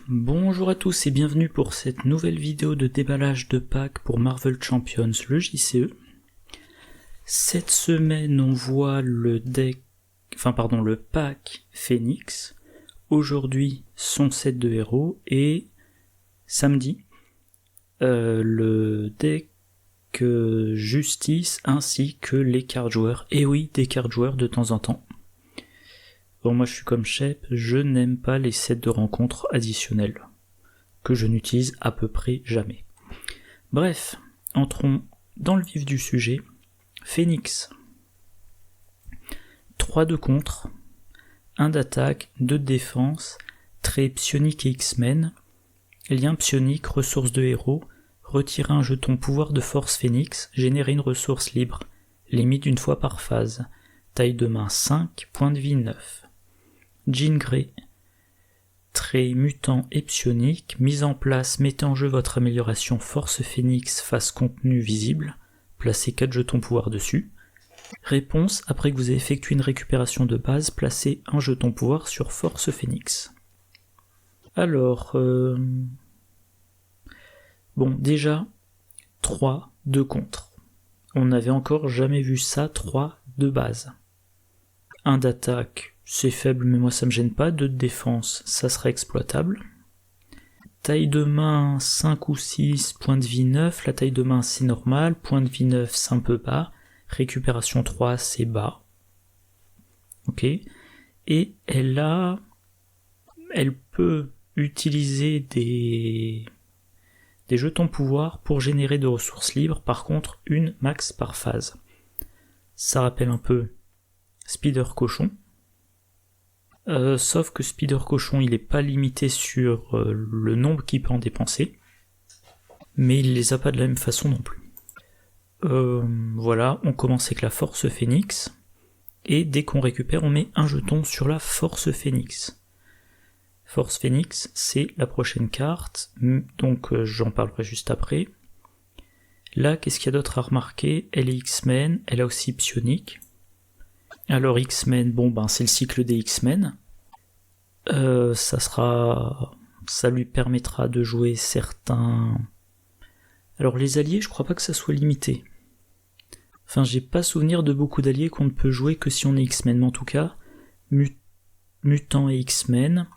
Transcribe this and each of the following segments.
Bonjour à tous et bienvenue pour cette nouvelle vidéo de déballage de pack pour Marvel Champions, le JCE. Cette semaine on voit le pack Phoenix. Aujourd'hui son set de héros et samedi le deck Justice ainsi que les cartes joueurs. Et oui, des cartes joueurs de temps en temps. Bon, moi je suis comme Shep, je n'aime pas les sets de rencontres additionnels, que je n'utilise à peu près jamais. Bref, entrons dans le vif du sujet. Phoenix. 3 de contre, 1 d'attaque, 2 de défense, trait psionique et X-Men, lien psionique, ressource de héros, retirer un jeton pouvoir de force Phoenix, générer une ressource libre, limite une fois par phase, taille de main 5, point de vie 9. Jean Grey, trait mutant et psionique, mise en place, mettez en jeu votre amélioration force Phoenix face contenu visible, placez 4 jetons pouvoir dessus. Réponse, après que vous avez effectué une récupération de base, placez un jeton pouvoir sur force Phoenix. Alors, bon, déjà, 3 de contre. On n'avait encore jamais vu ça, 3 de base. 1 d'attaque, c'est faible mais moi ça me gêne pas, 2 de défense, ça serait exploitable. Taille de main 5 ou 6, point de vie 9, la taille de main c'est normal, point de vie 9 c'est un peu bas, récupération 3 c'est bas. Ok. Et elle peut utiliser des jetons pouvoir pour générer de ressources libres, par contre une max par phase. Ça rappelle un peu Spider Cochon, sauf que Spider Cochon il n'est pas limité sur le nombre qu'il peut en dépenser, mais il les a pas de la même façon non plus. Voilà, on commence avec la force Phoenix, et dès qu'on récupère on met un jeton sur la force Phoenix. Force Phoenix c'est la prochaine carte, donc j'en parlerai juste après. Là qu'est-ce qu'il y a d'autre à remarquer? Elle est X-Men, elle a aussi psionique. Alors X-Men, bon ben c'est le cycle des X-Men. Ça lui permettra de jouer certains. Alors les alliés, je crois pas que ça soit limité. Enfin, j'ai pas souvenir de beaucoup d'alliés qu'on ne peut jouer que si on est X-Men, mais en tout cas, Mutant et X-Men,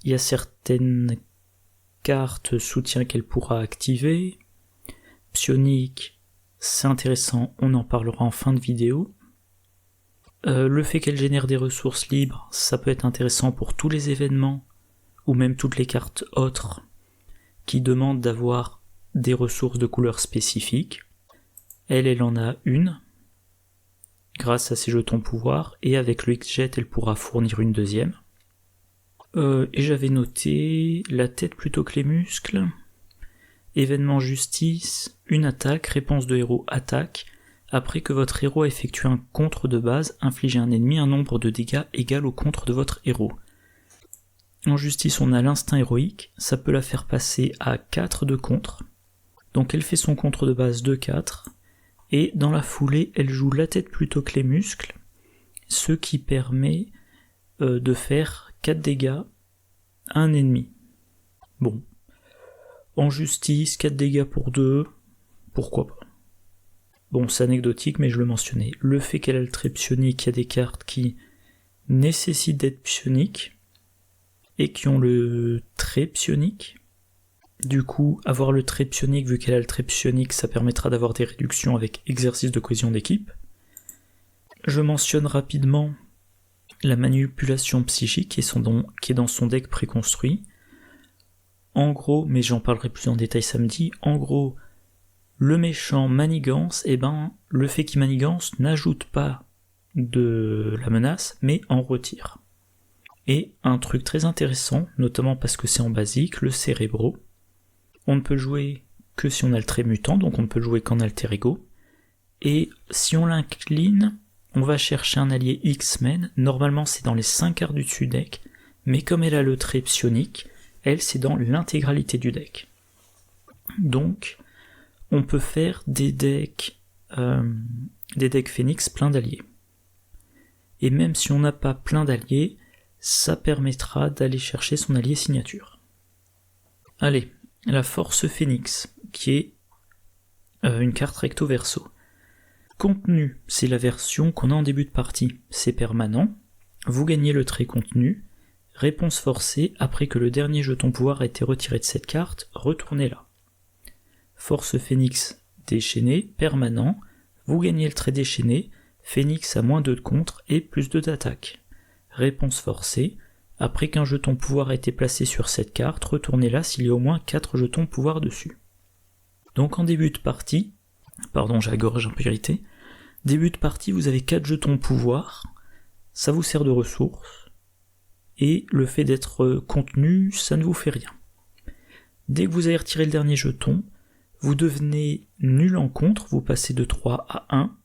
il y a certaines cartes soutien qu'elle pourra activer. Psionique, c'est intéressant, on en parlera en fin de vidéo. Le fait qu'elle génère des ressources libres, ça peut être intéressant pour tous les événements, ou même toutes les cartes autres qui demandent d'avoir des ressources de couleur spécifiques. Elle en a une, grâce à ses jetons pouvoir, et avec le X-Jet, elle pourra fournir une deuxième. Et j'avais noté la tête plutôt que les muscles. Événement justice, une attaque, réponse de héros attaque. Après que votre héros a effectué un contre de base, infligez à un ennemi un nombre de dégâts égal au contre de votre héros. En justice, on a l'instinct héroïque, ça peut la faire passer à 4 de contre. Donc elle fait son contre de base de 4, et dans la foulée, elle joue la tête plutôt que les muscles, ce qui permet de faire 4 dégâts à un ennemi. Bon. En justice, 4 dégâts pour 2, pourquoi pas. Bon, c'est anecdotique, mais je le mentionnais. Le fait qu'elle a le trait psionique, il y a des cartes qui nécessitent d'être psioniques et qui ont le trait psionique. Du coup, avoir le trait psionique, vu qu'elle a le trait psionique, ça permettra d'avoir des réductions avec exercice de cohésion d'équipe. Je mentionne rapidement la manipulation psychique qui est dans son deck préconstruit. En gros, mais j'en parlerai plus en détail samedi, en gros, le méchant manigance, le fait qu'il manigance n'ajoute pas de la menace, mais en retire. Et un truc très intéressant, notamment parce que c'est en basique, le cérébro. On ne peut jouer que si on a le trait mutant, donc on ne peut jouer qu'en alter ego. Et si on l'incline, on va chercher un allié X-Men, normalement c'est dans les 5 quarts du dessus deck, mais comme elle a le trait psionique, elle c'est dans l'intégralité du deck. Donc, on peut faire des decks Phoenix plein d'alliés. Et même si on n'a pas plein d'alliés, ça permettra d'aller chercher son allié signature. Allez, la force Phénix, qui est une carte recto verso. Contenu, c'est la version qu'on a en début de partie, c'est permanent, vous gagnez le trait contenu, réponse forcée, après que le dernier jeton pouvoir a été retiré de cette carte, retournez-la. Force Phénix déchaîné, permanent, vous gagnez le trait déchaîné, Phénix a moins 2 de contre et plus 2 d'attaque. Réponse forcée, après qu'un jeton pouvoir a été placé sur cette carte, retournez-la s'il y a au moins 4 jetons pouvoir dessus. Donc en début de partie, pardon j'agorge un peu irrité, début de partie vous avez 4 jetons pouvoir, ça vous sert de ressources, et le fait d'être contenu, ça ne vous fait rien. Dès que vous avez retiré le dernier jeton, vous devenez nul en contre, vous passez de 3 à 1,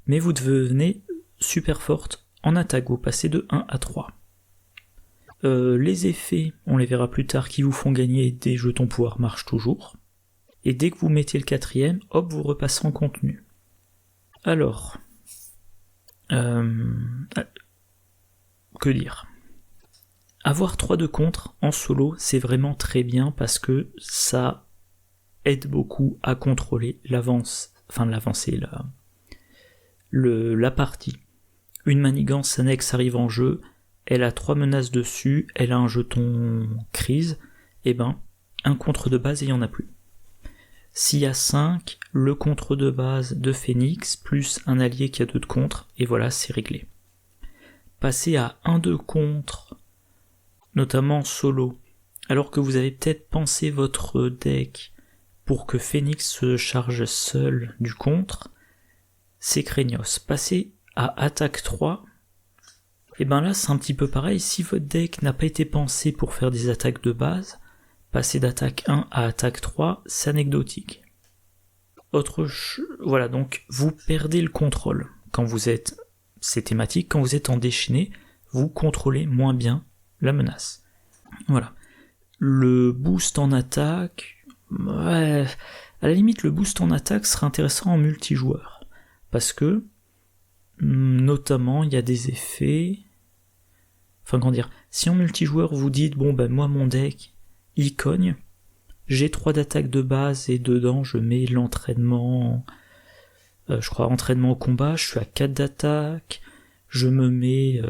mais vous devenez super forte en attaque, vous passez de 1 à 3. Les effets, on les verra plus tard, qui vous font gagner des jetons pouvoir marchent toujours. Et dès que vous mettez le 4ème, hop, vous repassez en contenu. Alors, que dire ? Avoir 3 de contre en solo, c'est vraiment très bien parce que ça aide beaucoup à contrôler la partie. Une manigance annexe arrive en jeu, elle a 3 menaces dessus, elle a un jeton crise, et un contre de base, il n'y en a plus. S'il y a 5, le contre de base de Phénix, plus un allié qui a 2 de contre, et voilà, c'est réglé. Passer à 1 de contre, notamment solo, alors que vous avez peut-être pensé votre deck pour que Phénix se charge seul du contre, c'est craignos. Passer à attaque 3, et là c'est un petit peu pareil, si votre deck n'a pas été pensé pour faire des attaques de base, passer d'attaque 1 à attaque 3, c'est anecdotique. Voilà, donc vous perdez le contrôle. C'est thématique, quand vous êtes en déchaîné, vous contrôlez moins bien la menace. Voilà. Le boost en attaque, à la limite le boost en attaque serait intéressant en multijoueur. Parce que, notamment, il y a des effets... si en multijoueur vous dites, moi mon deck, il cogne, j'ai 3 d'attaque de base et dedans je mets l'entraînement, entraînement au combat, je suis à 4 d'attaque, je me mets,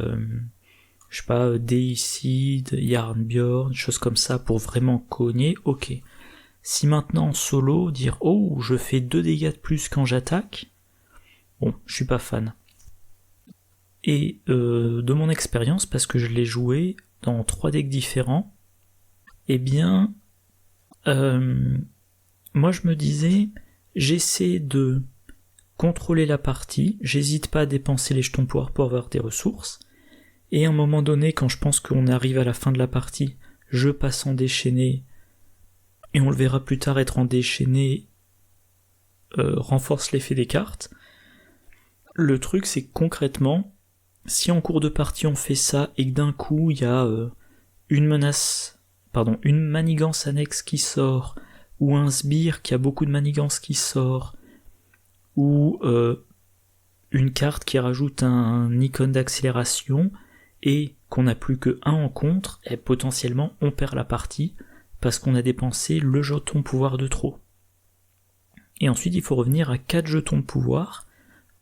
Deicide, Jarnbjorn, choses comme ça pour vraiment cogner, ok. Si maintenant en solo, dire je fais 2 dégâts de plus quand j'attaque, je suis pas fan. Et de mon expérience, parce que je l'ai joué dans 3 decks différents, moi je me disais, j'essaie de contrôler la partie, j'hésite pas à dépenser les jetons pouvoir pour avoir des ressources, et à un moment donné, quand je pense qu'on arrive à la fin de la partie, je passe en déchaîné, et on le verra plus tard, être en déchaîné renforce l'effet des cartes. Le truc c'est que concrètement, si en cours de partie on fait ça, et que d'un coup il y a une manigance annexe qui sort, ou un sbire qui a beaucoup de manigances qui sort, ou une carte qui rajoute un icône d'accélération, et qu'on n'a plus que 1 en contre, et potentiellement on perd la partie, parce qu'on a dépensé le jeton pouvoir de trop. Et ensuite il faut revenir à 4 jetons de pouvoir,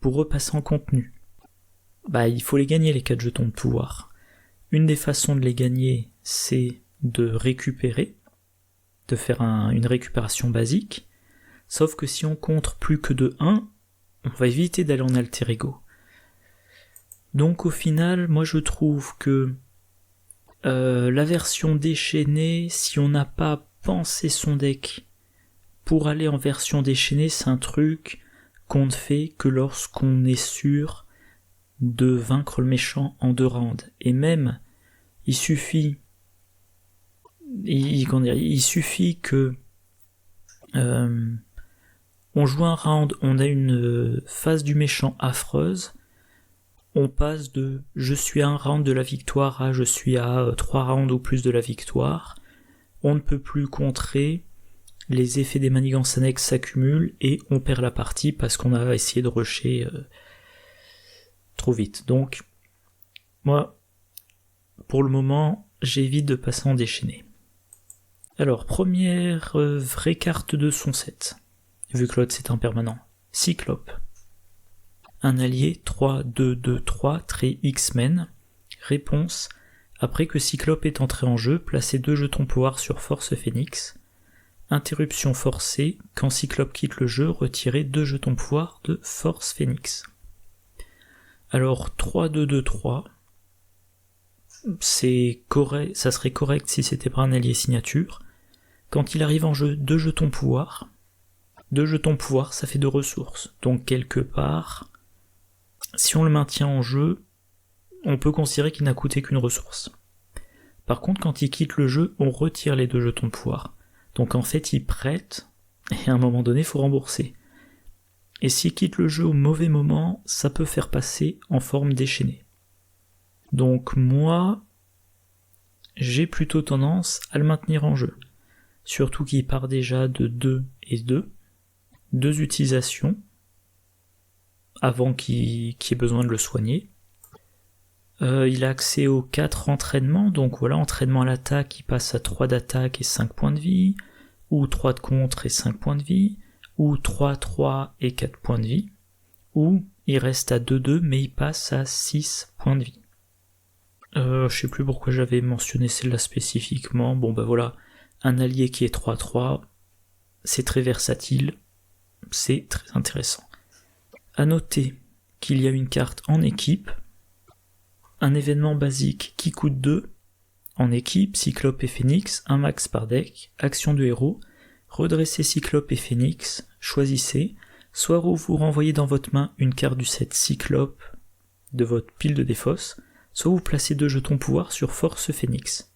pour repasser en contenu. Il faut les gagner les 4 jetons de pouvoir. Une des façons de les gagner, c'est de récupérer, de faire une récupération basique, sauf que si on compte plus que de 1, on va éviter d'aller en alter ego. Donc au final, moi je trouve que la version déchaînée, si on n'a pas pensé son deck pour aller en version déchaînée, c'est un truc qu'on ne fait que lorsqu'on est sûr de vaincre le méchant en 2 rounds. Et même, il suffit que on joue un round, on a une phase du méchant affreuse, on passe de je suis à 1 round de la victoire à je suis à 3 rounds ou plus de la victoire, on ne peut plus contrer, les effets des manigances annexes s'accumulent et on perd la partie parce qu'on a essayé de rusher trop vite. Donc, moi, pour le moment, j'évite de passer en déchaîné. Alors, première vraie carte de son set, vu que l'autre c'est un permanent. Cyclope. Un allié 3-2-2-3, trait X-Men. Réponse: après que Cyclope est entré en jeu, placez 2 jetons pouvoir sur Force Phénix. Interruption forcée, quand Cyclope quitte le jeu, retirez 2 jetons pouvoir de Force Phénix. Alors 3-2-2-3, c'est correct, ça serait correct si c'était pas un allié signature. Quand il arrive en jeu, 2 jetons pouvoir. 2 jetons pouvoir, ça fait 2 ressources. Donc quelque part, si on le maintient en jeu, on peut considérer qu'il n'a coûté qu'une ressource. Par contre, quand il quitte le jeu, on retire les 2 jetons de pouvoir. Donc en fait, il prête, et à un moment donné, il faut rembourser. Et s'il quitte le jeu au mauvais moment, ça peut faire passer en forme déchaînée. Donc moi, j'ai plutôt tendance à le maintenir en jeu. Surtout qu'il part déjà de 2 et 2. 2 utilisations, avant qu'il y ait besoin de le soigner. Il a accès aux 4 entraînements, donc voilà, entraînement à l'attaque, il passe à 3 d'attaque et 5 points de vie, ou 3 de contre et 5 points de vie, ou 3 et 4 points de vie, ou il reste à 2-2 mais il passe à 6 points de vie. Je sais plus pourquoi j'avais mentionné celle-là spécifiquement, bon bah voilà, un allié qui est 3-3, c'est très versatile, c'est très intéressant. À noter qu'il y a une carte en équipe, un événement basique qui coûte 2, en équipe, Cyclope et Phénix, un max par deck, action de héros, redressez Cyclope et Phénix, choisissez, soit vous renvoyez dans votre main une carte du set Cyclope de votre pile de défausse, soit vous placez 2 jetons pouvoir sur Force Phénix.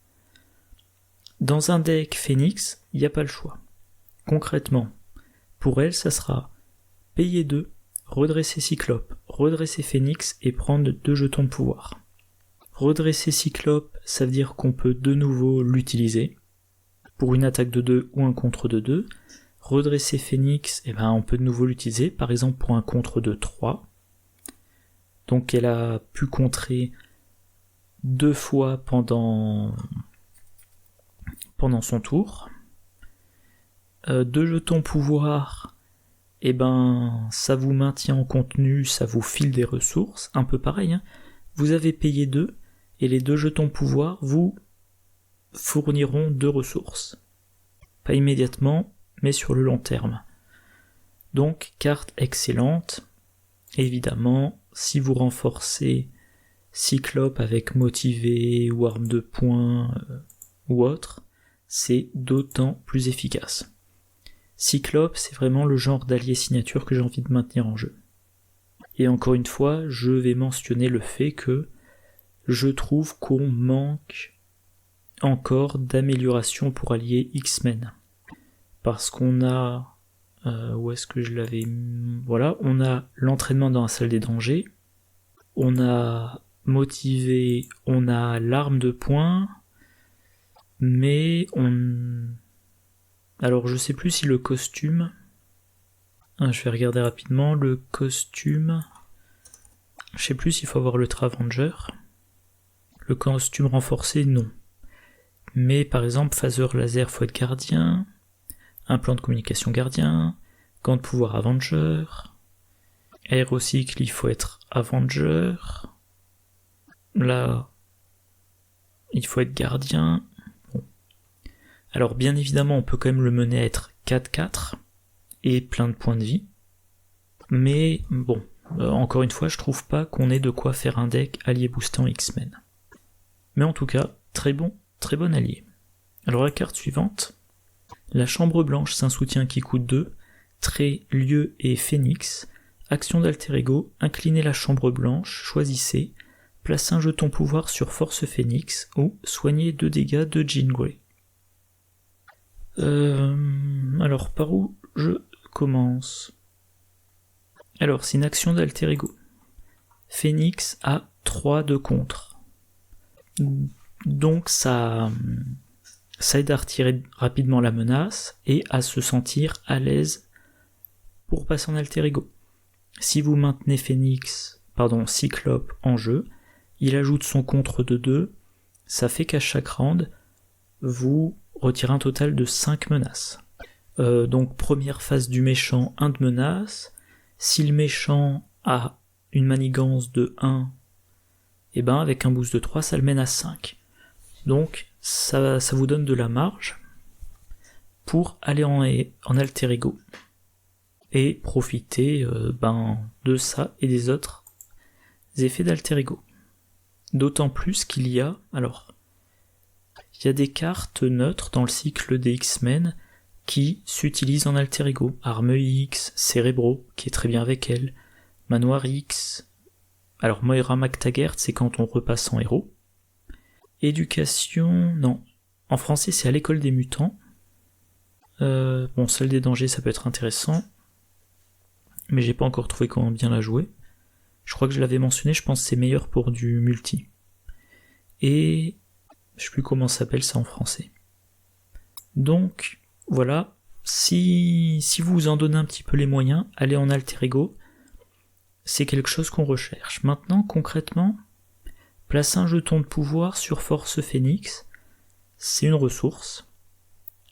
Dans un deck Phénix, il n'y a pas le choix. Concrètement, pour elle, ça sera payer 2, redresser Cyclope, redresser Phénix et prendre 2 jetons de pouvoir. Redresser Cyclope, ça veut dire qu'on peut de nouveau l'utiliser pour une attaque de 2 ou un contre de 2. Redresser Phénix, on peut de nouveau l'utiliser, par exemple pour un contre de 3. Donc elle a pu contrer 2 fois pendant son tour. 2 jetons pouvoir, ça vous maintient en contenu, ça vous file des ressources, un peu pareil, hein. Vous avez payé 2, et les 2 jetons pouvoir vous fourniront 2 ressources. Pas immédiatement, mais sur le long terme. Donc, carte excellente. Évidemment, si vous renforcez Cyclope avec motivé ou arme de poing ou autre, c'est d'autant plus efficace. Cyclope, c'est vraiment le genre d'allié signature que j'ai envie de maintenir en jeu. Et encore une fois, je vais mentionner le fait que je trouve qu'on manque encore d'amélioration pour allier X-Men. Parce qu'on a... où est-ce que je l'avais... Voilà, on a l'entraînement dans la salle des dangers, on a motivé, on a l'arme de poing, mais on... Alors je sais plus si le costume... je vais regarder rapidement, le costume... Je sais plus s'il faut avoir le Travanger. Le costume renforcé, non. Mais par exemple, phaser laser, faut être gardien, un plan de communication gardien, gant de pouvoir Avenger, aérocycle, il faut être Avenger, là, il faut être gardien. Bon. Alors bien évidemment, on peut quand même le mener à être 4-4, et plein de points de vie, mais bon, encore une fois, je trouve pas qu'on ait de quoi faire un deck allié boostant X-Men. Mais en tout cas, très bon allié. Alors la carte suivante, la chambre blanche, c'est un soutien qui coûte 2, trait, lieu et phénix, action d'alter ego, inclinez la chambre blanche, choisissez, placez un jeton pouvoir sur force phénix ou soignez 2 dégâts de Jean Grey. Alors par où je commence? Alors c'est une action d'alter ego. Phénix a 3 de contre. Donc ça aide à retirer rapidement la menace et à se sentir à l'aise pour passer en alter ego. Si vous maintenez Cyclope en jeu, il ajoute son contre de 2, ça fait qu'à chaque round, vous retirer un total de 5 menaces. Donc première phase du méchant, 1 de menace. Si le méchant a une manigance de 1, et ben avec un boost de 3, ça le mène à 5. Donc ça vous donne de la marge pour aller en alter ego et profiter de ça et des autres effets d'alter ego. D'autant plus qu'il y a des cartes neutres dans le cycle des X-Men qui s'utilisent en alter ego. Arme X, Cerebro, qui est très bien avec elle, Manoir X. Alors Moira MacTaggert, c'est quand on repasse en héros. Éducation, non. En français, c'est à l'école des mutants. Celle des dangers, ça peut être intéressant. Mais j'ai pas encore trouvé comment bien la jouer. Je crois que je l'avais mentionné, je pense que c'est meilleur pour du multi. Et je sais plus comment ça s'appelle ça en français. Donc, voilà. Si vous vous en donnez un petit peu les moyens, aller en alter ego, c'est quelque chose qu'on recherche. Maintenant, concrètement, placer un jeton de pouvoir sur Force Phénix, c'est une ressource.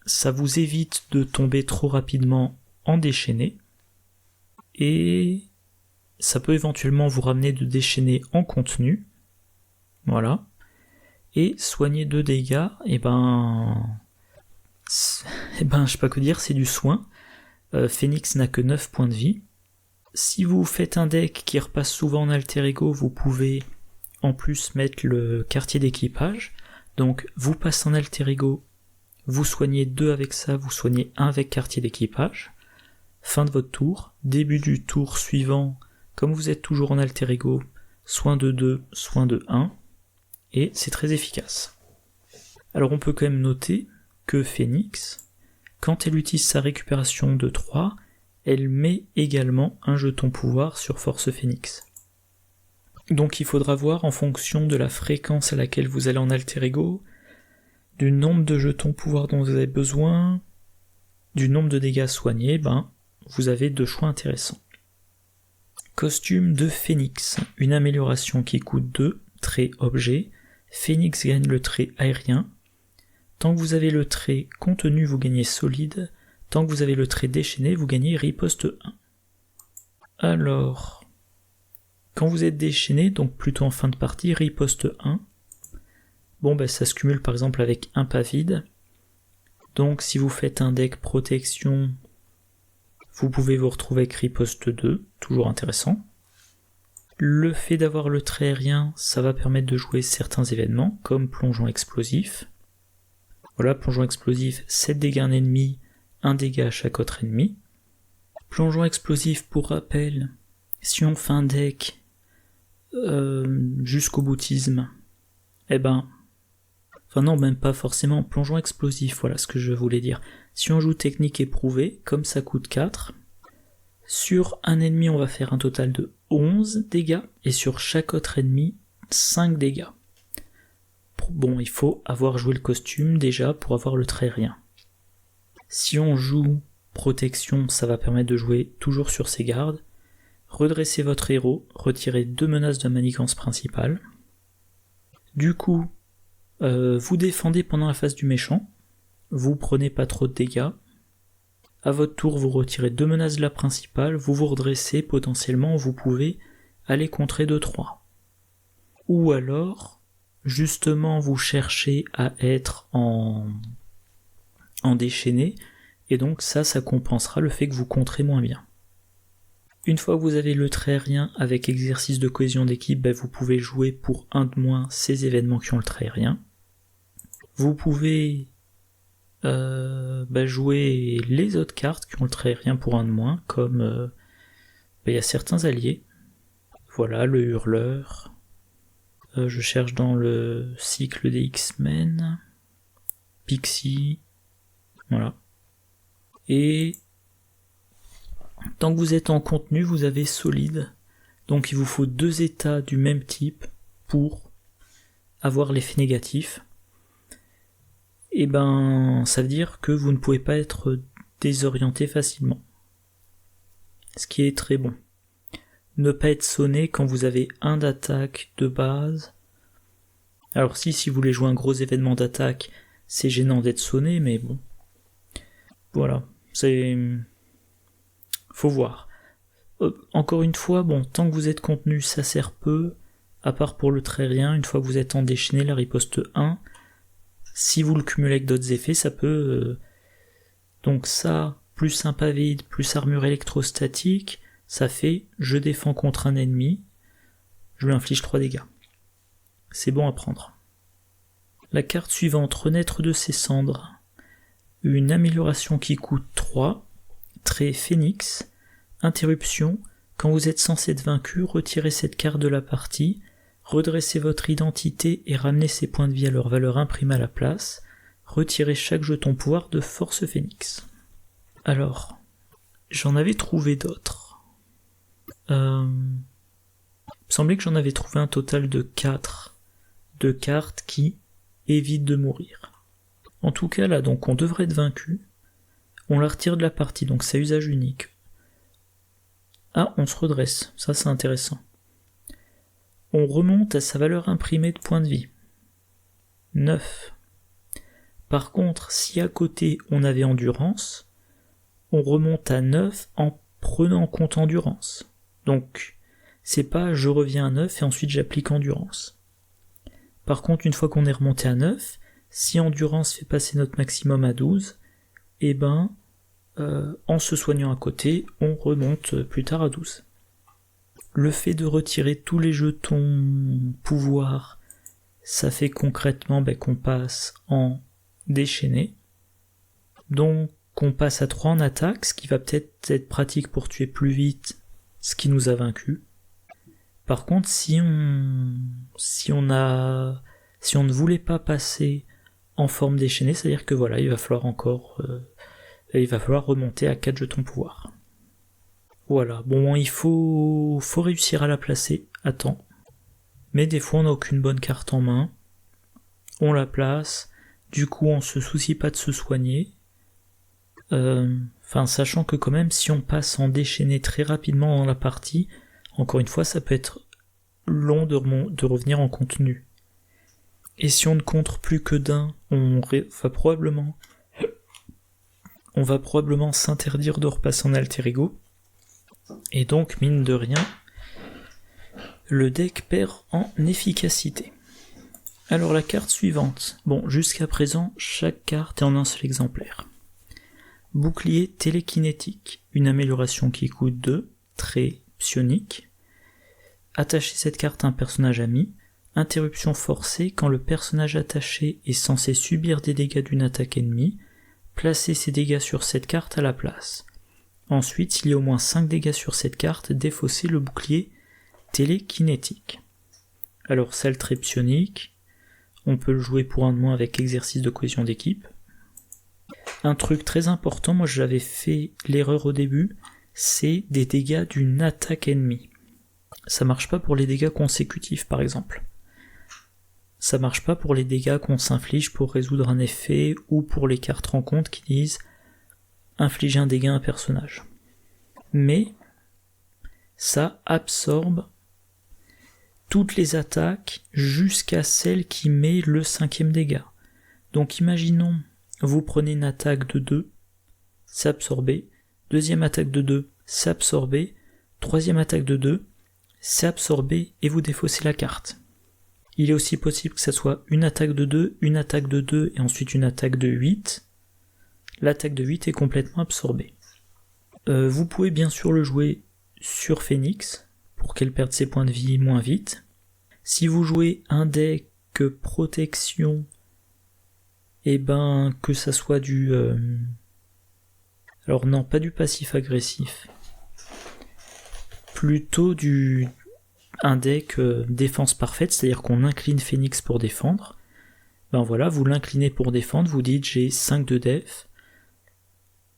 Ça vous évite de tomber trop rapidement en déchaîné. Et ça peut éventuellement vous ramener de déchaîné en contenu. Voilà. Et soigner 2 dégâts, je sais pas que dire, c'est du soin. Phénix n'a que 9 points de vie. Si vous faites un deck qui repasse souvent en alter ego, vous pouvez en plus mettre le quartier d'équipage. Donc vous passez en alter ego, vous soignez 2 avec ça, vous soignez 1 avec quartier d'équipage. Fin de votre tour. Début du tour suivant, comme vous êtes toujours en alter ego, soin de 2, soin de 1. Et c'est très efficace. Alors on peut quand même noter que Phénix, quand elle utilise sa récupération de 3, elle met également un jeton pouvoir sur Force Phénix. Donc il faudra voir en fonction de la fréquence à laquelle vous allez en alter ego, du nombre de jetons pouvoir dont vous avez besoin, du nombre de dégâts soignés, vous avez 2 choix intéressants. Costume de Phénix, une amélioration qui coûte 2, trait objet. Phénix gagne le trait aérien. Tant que vous avez le trait contenu, vous gagnez solide. Tant que vous avez le trait déchaîné, vous gagnez riposte 1. Alors, quand vous êtes déchaîné, donc plutôt en fin de partie, riposte 1. Ça se cumule par exemple avec un pas vide. Donc si vous faites un deck protection, vous pouvez vous retrouver avec riposte 2, toujours intéressant. Le fait d'avoir le trait aérien, ça va permettre de jouer certains événements, comme plongeon explosif. Voilà, plongeon explosif, 7 dégâts à un ennemi, 1 dégât à chaque autre ennemi. Plongeon explosif, pour rappel, si on fait un deck jusqu'au boutisme, non, même pas forcément, plongeon explosif, voilà ce que je voulais dire. Si on joue technique éprouvée, comme ça coûte 4, sur un ennemi on va faire un total de 11 dégâts, et sur chaque autre ennemi, 5 dégâts. Il faut avoir joué le costume déjà pour avoir le trait aérien. Si on joue protection, ça va permettre de jouer toujours sur ses gardes. Redressez votre héros, retirez 2 menaces de manigance principale. Du coup, vous défendez pendant la phase du méchant, vous prenez pas trop de dégâts. À votre tour, vous retirez 2 menaces de la principale, vous vous redressez, potentiellement vous pouvez aller contrer 2-3. Ou alors, justement, vous cherchez à être en déchaîné, et donc ça compensera le fait que vous contrez moins bien. Une fois que vous avez le trait aérien avec exercice de cohésion d'équipe, vous pouvez jouer pour 1 de moins ces événements qui ont le trait aérien. Vous pouvez jouer les autres cartes qui ont le trait aérien pour 1 de moins, comme il y a certains alliés. Voilà, le hurleur. Je cherche dans le cycle des X-Men. Pixie. Voilà. Et tant que vous êtes en contenu, vous avez solide. Donc il vous faut 2 états du même type pour avoir l'effet négatif. Et ça veut dire que vous ne pouvez pas être désorienté facilement. Ce qui est très bon. Ne pas être sonné quand vous avez 1 d'attaque de base. Alors si vous voulez jouer un gros événement d'attaque, c'est gênant d'être sonné, mais bon. Voilà, faut voir. Encore une fois, bon, tant que vous êtes contenu, ça sert peu, à part pour le très rien. Une fois que vous êtes en déchaîné, la riposte 1, si vous le cumulez avec d'autres effets, ça peut... Donc ça, plus un pas vide, plus armure électrostatique, ça fait je défends contre un ennemi, je lui inflige 3 dégâts. C'est bon à prendre. La carte suivante, renaître de ses cendres. Une amélioration qui coûte 3, trait phénix, interruption, quand vous êtes censé être vaincu, retirez cette carte de la partie, redressez votre identité et ramenez ses points de vie à leur valeur imprimée à la place, retirez chaque jeton pouvoir de force phénix. Alors, j'en avais trouvé d'autres. Il me semblait que j'en avais trouvé un total de 4 de cartes qui évitent de mourir. En tout cas là, donc on devrait être vaincu, on la retire de la partie, donc c'est à usage unique. Ah, on se redresse, ça c'est intéressant. On remonte à sa valeur imprimée de points de vie. 9. Par contre, si à côté on avait endurance, on remonte à 9 en prenant en compte endurance. Donc, c'est pas je reviens à 9 et ensuite j'applique endurance. Par contre, une fois qu'on est remonté à 9, si endurance fait passer notre maximum à 12, eh ben, en se soignant à côté, on remonte plus tard à 12. Le fait de retirer tous les jetons pouvoir, ça fait concrètement qu'on passe en déchaîné. Donc on passe à 3 en attaque, ce qui va peut-être être pratique pour tuer plus vite ce qui nous a vaincus. Par contre, si on ne voulait pas passer en forme déchaînée, c'est-à-dire que voilà, il va falloir remonter à 4 jetons pouvoir. Voilà, bon, il faut réussir à la placer à temps. Mais des fois, on n'a aucune bonne carte en main. On la place, du coup, on se soucie pas de se soigner. Sachant que quand même, si on passe en déchaîné très rapidement dans la partie, encore une fois, ça peut être long de revenir en contenu. Et si on ne compte plus que d'un, on va probablement s'interdire de repasser en alter ego. Et donc, mine de rien, le deck perd en efficacité. Alors la carte suivante. Bon, jusqu'à présent, chaque carte est en un seul exemplaire. Bouclier télékinétique, une amélioration qui coûte 2, trait psionique. Attachez cette carte à un personnage ami. Interruption forcée, quand le personnage attaché est censé subir des dégâts d'une attaque ennemie, placez ces dégâts sur cette carte à la place. Ensuite, s'il y a au moins 5 dégâts sur cette carte, défaussez le bouclier télékinétique. Alors ça, le trait psionique, on peut le jouer pour un de moins avec exercice de cohésion d'équipe. Un truc très important, moi j'avais fait l'erreur au début, c'est des dégâts d'une attaque ennemie. Ça marche pas pour les dégâts consécutifs par exemple. Ça marche pas pour les dégâts qu'on s'inflige pour résoudre un effet ou pour les cartes rencontres qui disent infliger un dégât à un personnage. Mais ça absorbe toutes les attaques jusqu'à celle qui met le 5e dégât. Donc imaginons, vous prenez une attaque de 2, c'est absorbé, deuxième attaque de 2, c'est absorbé, troisième attaque de 2, c'est absorbé et vous défaussez la carte. Il est aussi possible que ça soit une attaque de 2, une attaque de 2 et ensuite une attaque de 8. L'attaque de 8 est complètement absorbée. Vous pouvez bien sûr le jouer sur Phoenix, pour qu'elle perde ses points de vie moins vite. Si vous jouez un deck protection, que ça soit du... Alors non, pas du passif agressif. Plutôt un deck défense parfaite, c'est-à-dire qu'on incline Phoenix pour défendre. Voilà, vous l'inclinez pour défendre, vous dites j'ai 5 de def.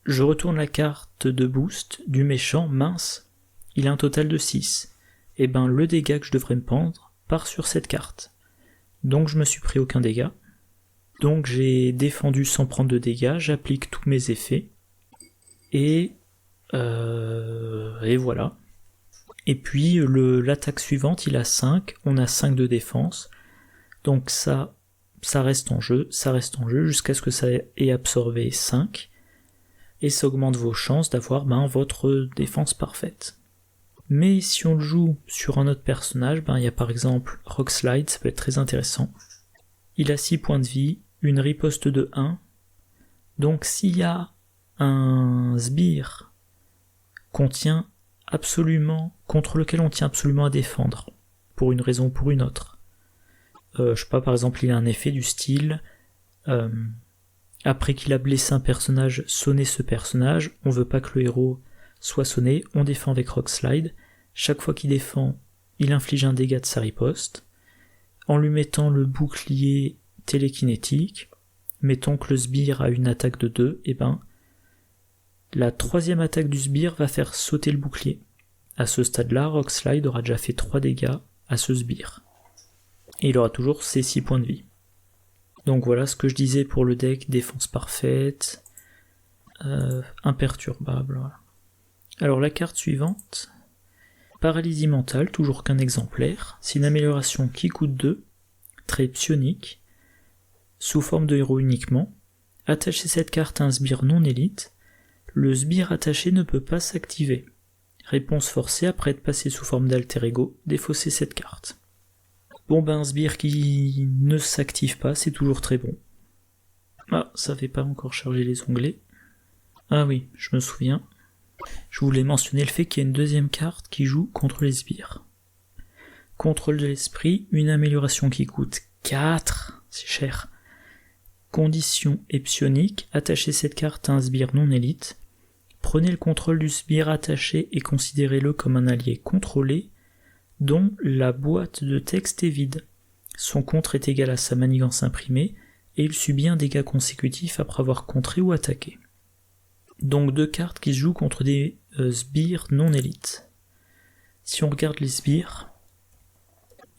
Je retourne la carte de boost du méchant, mince, il a un total de 6. Le dégât que je devrais me prendre part sur cette carte. Donc je me suis pris aucun dégât. Donc j'ai défendu sans prendre de dégâts, j'applique tous mes effets. Et voilà. Et puis l'attaque suivante, il a 5, on a 5 de défense. Donc ça ça reste en jeu, jusqu'à ce que ça ait absorbé 5, et ça augmente vos chances d'avoir votre défense parfaite. Mais si on le joue sur un autre personnage, il y a par exemple Rockslide, ça peut être très intéressant. Il a 6 points de vie, une riposte de 1, donc s'il y a un sbire contre lequel on tient absolument à défendre, pour une raison ou pour une autre. Je sais pas, par exemple, il a un effet du style, après qu'il a blessé un personnage, sonner ce personnage, on veut pas que le héros soit sonné, on défend avec Rockslide, chaque fois qu'il défend, il inflige un dégât de sa riposte, en lui mettant le bouclier télékinétique, mettons que le sbire a une attaque de 2, la 3e attaque du sbire va faire sauter le bouclier. À ce stade-là, Rockslide aura déjà fait 3 dégâts à ce sbire. Et il aura toujours ses 6 points de vie. Donc voilà ce que je disais pour le deck, défense parfaite, imperturbable. Voilà. Alors la carte suivante, paralysie mentale, toujours qu'un exemplaire, c'est une amélioration qui coûte 2, trait psionique, sous forme de héros uniquement. Attachez cette carte à un sbire non élite, le sbire attaché ne peut pas s'activer. Réponse forcée après être passé sous forme d'alter ego, défausser cette carte. Un sbire qui ne s'active pas, c'est toujours très bon. Ah, ça fait pas encore charger les onglets. Ah oui, je me souviens. Je voulais mentionner le fait qu'il y a une deuxième carte qui joue contre les sbires. Contrôle de l'esprit, une amélioration qui coûte 4, c'est cher. Condition et psionique, attachez cette carte à un sbire non élite. Prenez le contrôle du sbire attaché et considérez-le comme un allié contrôlé, dont la boîte de texte est vide. Son contre est égal à sa manigance imprimée, et il subit un dégât consécutif après avoir contré ou attaqué. Donc 2 cartes qui se jouent contre des sbires non élites. Si on regarde les sbires,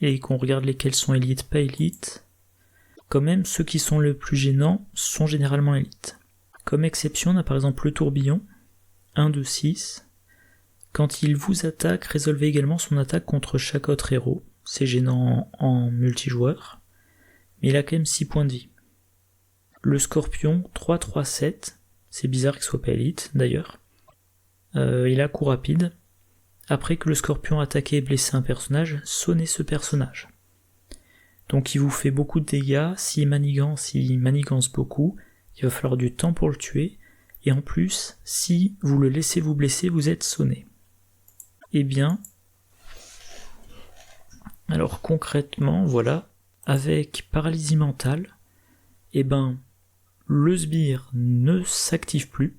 et qu'on regarde lesquels sont élites, pas élites, quand même ceux qui sont le plus gênants sont généralement élites. Comme exception, on a par exemple le tourbillon, 1, 2, 6. Quand il vous attaque, résolvez également son attaque contre chaque autre héros. C'est gênant en multijoueur, mais il a quand même 6 points de vie. Le scorpion, 3, 3, 7. C'est bizarre qu'il soit pas élite, d'ailleurs. Il a coup rapide. Après que le scorpion a attaqué et blessé un personnage, sonnez ce personnage. Donc il vous fait beaucoup de dégâts, s'il manigance beaucoup, il va falloir du temps pour le tuer, et en plus, si vous le laissez vous blesser, vous êtes sonné. Alors concrètement, voilà, avec paralysie mentale, le sbire ne s'active plus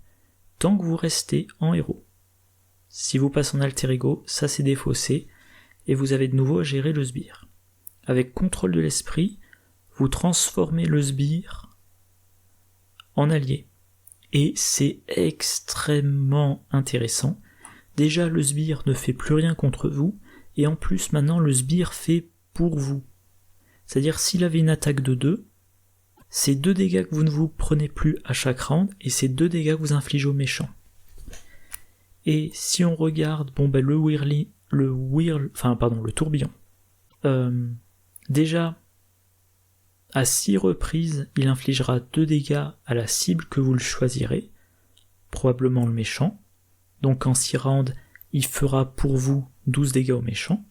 tant que vous restez en héros. Si vous passez en alter ego, ça c'est défaussé, et vous avez de nouveau à gérer le sbire. Avec contrôle de l'esprit, vous transformez le sbire en allié. Et c'est extrêmement intéressant. Déjà, le sbire ne fait plus rien contre vous, et en plus, maintenant, le sbire fait pour vous. C'est-à-dire, s'il avait une attaque de 2, c'est 2 dégâts que vous ne vous prenez plus à chaque round, et c'est 2 dégâts que vous infligez aux méchants. Et si on regarde, le tourbillon. Déjà, à 6 reprises, il infligera 2 dégâts à la cible que vous le choisirez, probablement le méchant. Donc en 6 rounds, il fera pour vous 12 dégâts au méchant.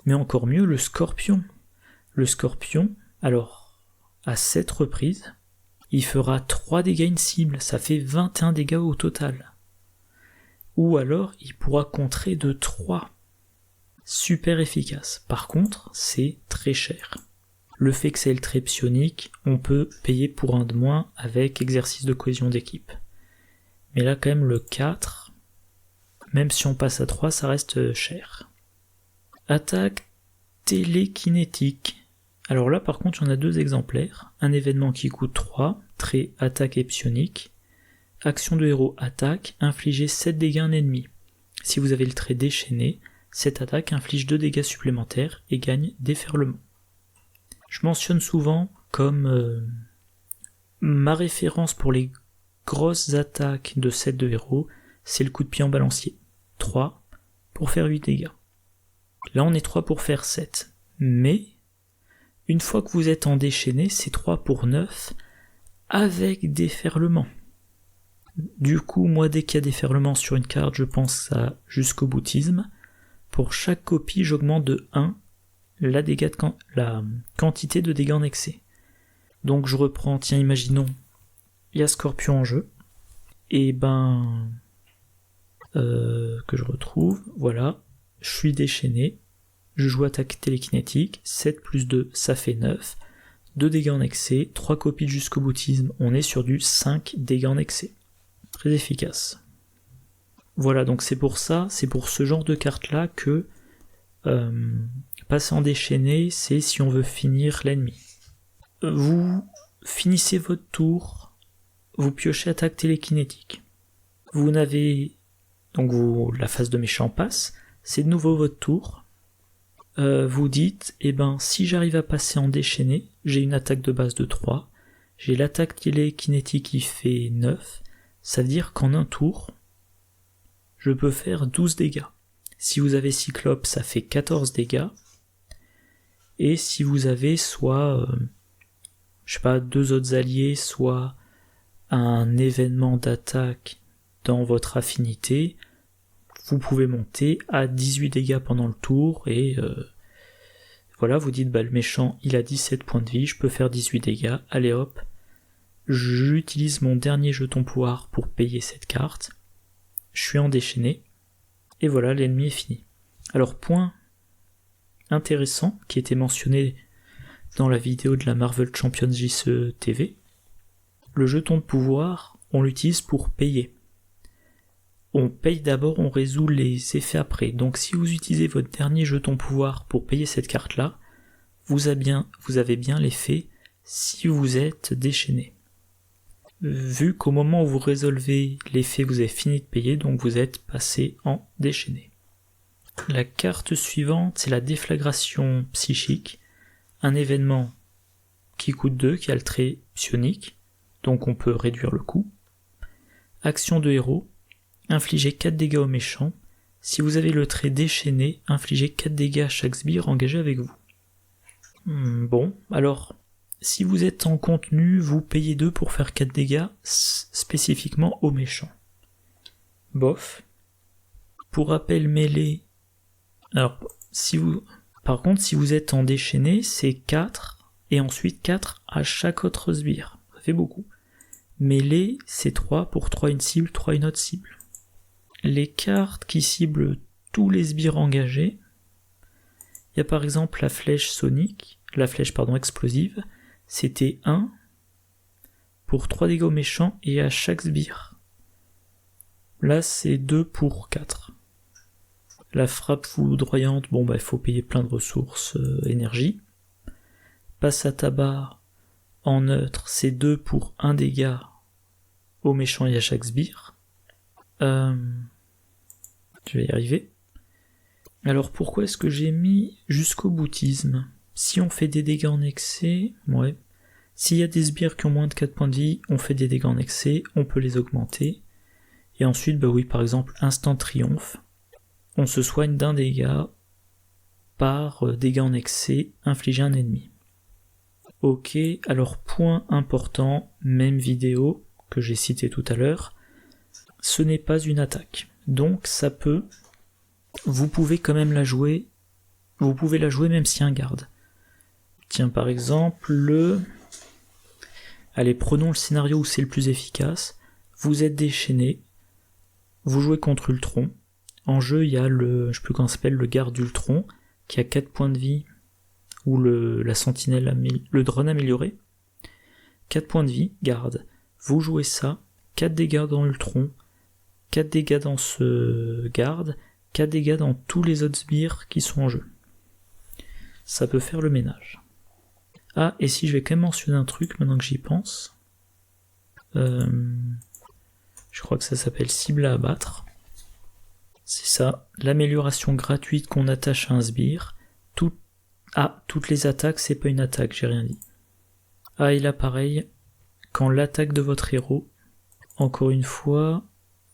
Mais encore mieux, le scorpion. Le scorpion, alors, à 7 reprises, il fera 3 dégâts une cible, ça fait 21 dégâts au total. Ou alors, il pourra contrer de 3. Super efficace. Par contre, c'est très cher. Le fait que c'est le trait psionique, on peut payer pour un de moins avec exercice de cohésion d'équipe. Mais là, quand même, le 4, même si on passe à 3, ça reste cher. Attaque télékinétique. Alors là, par contre, il y en a 2 exemplaires. Un événement qui coûte 3, trait attaque et psionique. Action de héros attaque, infligez 7 dégâts à un ennemi. Si vous avez le trait déchaîné, cette attaque inflige 2 dégâts supplémentaires et gagne déferlement. Je mentionne souvent comme ma référence pour les grosses attaques de set de héros, c'est le coup de pied en balancier. 3 pour faire 8 dégâts. Là on est 3 pour faire 7. Mais Une fois que vous êtes en déchaîné, c'est 3 pour 9 avec déferlement. Du coup, moi, dès qu'il y a déferlement sur une carte, je pense à jusqu'au boutisme. Pour chaque copie, j'augmente de 1 la quantité de dégâts en excès. Donc je reprends, tiens, imaginons, il y a Scorpion en jeu, et que je retrouve, voilà, je suis déchaîné, je joue attaque télékinétique, 7 plus 2, ça fait 9, 2 dégâts en excès, 3 copies de jusqu'au boutisme, on est sur du 5 dégâts en excès. Très efficace. Voilà, donc c'est pour ce genre de carte-là que passer en déchaîné, c'est si on veut finir l'ennemi. Vous finissez votre tour, vous piochez attaque télékinétique. Vous n'avez... Donc la phase de méchant passe, c'est de nouveau votre tour. Vous dites, si j'arrive à passer en déchaîné, j'ai une attaque de base de 3, j'ai l'attaque télékinétique qui fait 9, ça veut dire qu'en un tour, je peux faire 12 dégâts. Si vous avez Cyclope, ça fait 14 dégâts. Et si vous avez soit, deux autres alliés, soit un événement d'attaque dans votre affinité, vous pouvez monter à 18 dégâts pendant le tour, et voilà, vous dites, le méchant, il a 17 points de vie, je peux faire 18 dégâts, allez hop, j'utilise mon dernier jeton pouvoir pour payer cette carte, je suis en déchaîné, et voilà, l'ennemi est fini. Alors, point intéressant, qui était mentionné dans la vidéo de la Marvel Champions JCE TV, le jeton de pouvoir, on l'utilise pour payer. On paye d'abord, on résout les effets après. Donc si vous utilisez votre dernier jeton pouvoir pour payer cette carte-là, vous avez bien l'effet si vous êtes déchaîné. Vu qu'au moment où vous résolvez l'effet, vous avez fini de payer, donc vous êtes passé en déchaîné. La carte suivante, c'est la déflagration psychique, un événement qui coûte 2, qui a le trait psionique, donc on peut réduire le coût. Action de héros, infligez 4 dégâts aux méchants. Si vous avez le trait déchaîné, infligez 4 dégâts à chaque sbire engagé avec vous. Bon, alors, si vous êtes en contenu, vous payez 2 pour faire 4 dégâts spécifiquement aux méchants. Bof. Pour rappel mêlé, alors, par contre, si vous êtes en déchaîné, c'est 4, et ensuite 4 à chaque autre sbire. Ça fait beaucoup. Mêlé, c'est 3 pour 3 une cible, 3 une autre cible. Les cartes qui ciblent tous les sbires engagés, il y a par exemple la flèche explosive, c'était 1 pour 3 dégâts aux méchants et à chaque sbire. Là, c'est 2 pour 4. La frappe foudroyante, il faut payer plein de ressources énergie. Passe à tabac en neutre, c'est 2 pour 1 dégât aux méchants et à chaque sbire. Je vais y arriver. Alors pourquoi est-ce que j'ai mis jusqu'au boutisme? Si on fait des dégâts en excès, ouais. S'il y a des sbires qui ont moins de 4 points de vie, on fait des dégâts en excès, on peut les augmenter. Et ensuite, par exemple, instant triomphe, on se soigne d'un dégât par dégâts en excès infligé à un ennemi. Ok, alors point important, même vidéo que j'ai cité tout à l'heure, ce n'est pas une attaque. Donc vous pouvez quand même la jouer, vous pouvez la jouer même si un garde. Tiens, par exemple, allez, prenons le scénario où c'est le plus efficace. Vous êtes déchaîné, vous jouez contre Ultron. En jeu, il y a je sais plus comment ça s'appelle, le garde d'Ultron, qui a 4 points de vie, ou la sentinelle, le drone amélioré. 4 points de vie, garde. Vous jouez ça, 4 dégâts dans Ultron, 4 dégâts dans ce garde, 4 dégâts dans tous les autres sbires qui sont en jeu. Ça peut faire le ménage. Ah, et si je vais quand même mentionner un truc maintenant que j'y pense. Je crois que ça s'appelle cible à abattre. C'est ça, l'amélioration gratuite qu'on attache à un sbire. Toutes les attaques, c'est pas une attaque, j'ai rien dit. Ah, et là pareil, quand l'attaque de votre héros, encore une fois,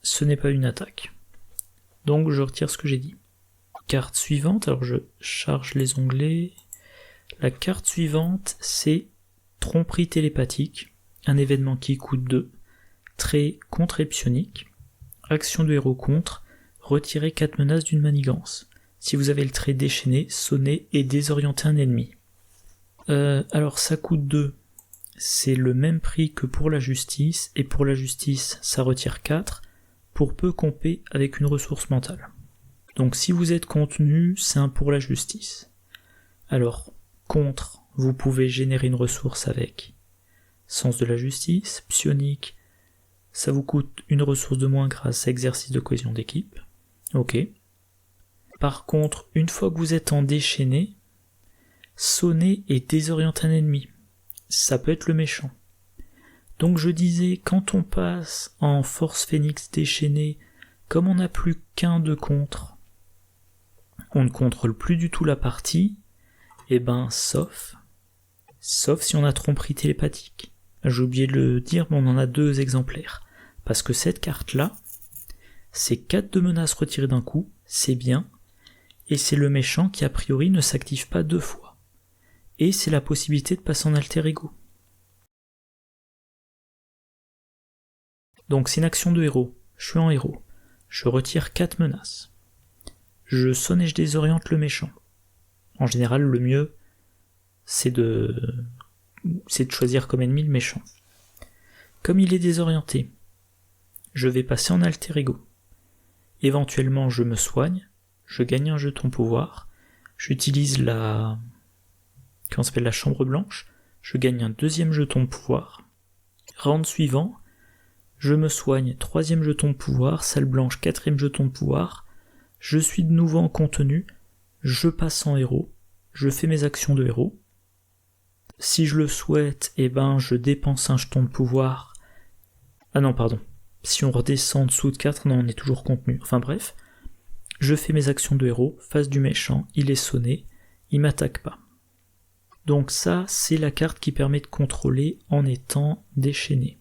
ce n'est pas une attaque. Donc je retire ce que j'ai dit. Carte suivante, alors je charge les onglets. La carte suivante, c'est tromperie télépathique, un événement qui coûte 2, trait contre psionique, action de héros contre, retirer 4 menaces d'une manigance. Si vous avez le trait déchaîné, sonnez et désorientez un ennemi. Alors ça coûte 2, c'est le même prix que pour la justice, et pour la justice ça retire 4, pour peu compter avec une ressource mentale. Donc si vous êtes contenu, c'est un pour la justice. Alors, contre, vous pouvez générer une ressource avec sens de la justice, psionique, ça vous coûte une ressource de moins grâce à exercice de cohésion d'équipe. Ok. Par contre, une fois que vous êtes en déchaîné, sonnez et désorientez un ennemi. Ça peut être le méchant. Donc je disais, quand on passe en force phénix déchaîné, comme on n'a plus qu'un de contre, on ne contrôle plus du tout la partie, et sauf si on a tromperie télépathique. J'ai oublié de le dire, mais on en a 2 exemplaires. Parce que cette carte-là, c'est 4 de menaces retirées d'un coup, c'est bien, et c'est le méchant qui a priori ne s'active pas 2 fois. Et c'est la possibilité de passer en alter ego. Donc c'est une action de héros, je suis en héros, je retire 4 menaces. Je sonne et je désoriente le méchant. En général, le mieux, c'est de choisir comme ennemi le méchant. Comme il est désorienté, je vais passer en alter ego. Éventuellement, je me soigne, je gagne un jeton pouvoir, j'utilise la chambre blanche, je gagne un 2e jeton de pouvoir. Round suivant, je me soigne, 3e jeton de pouvoir, salle blanche, 4e jeton de pouvoir, je suis de nouveau en contenu, je passe en héros, je fais mes actions de héros. Si je le souhaite, je dépense un jeton de pouvoir. Ah non, pardon. Si on redescend en dessous de 4, non, on est toujours contenu. Enfin bref, je fais mes actions de héros, face du méchant, il est sonné, il m'attaque pas. Donc ça, c'est la carte qui permet de contrôler en étant déchaîné.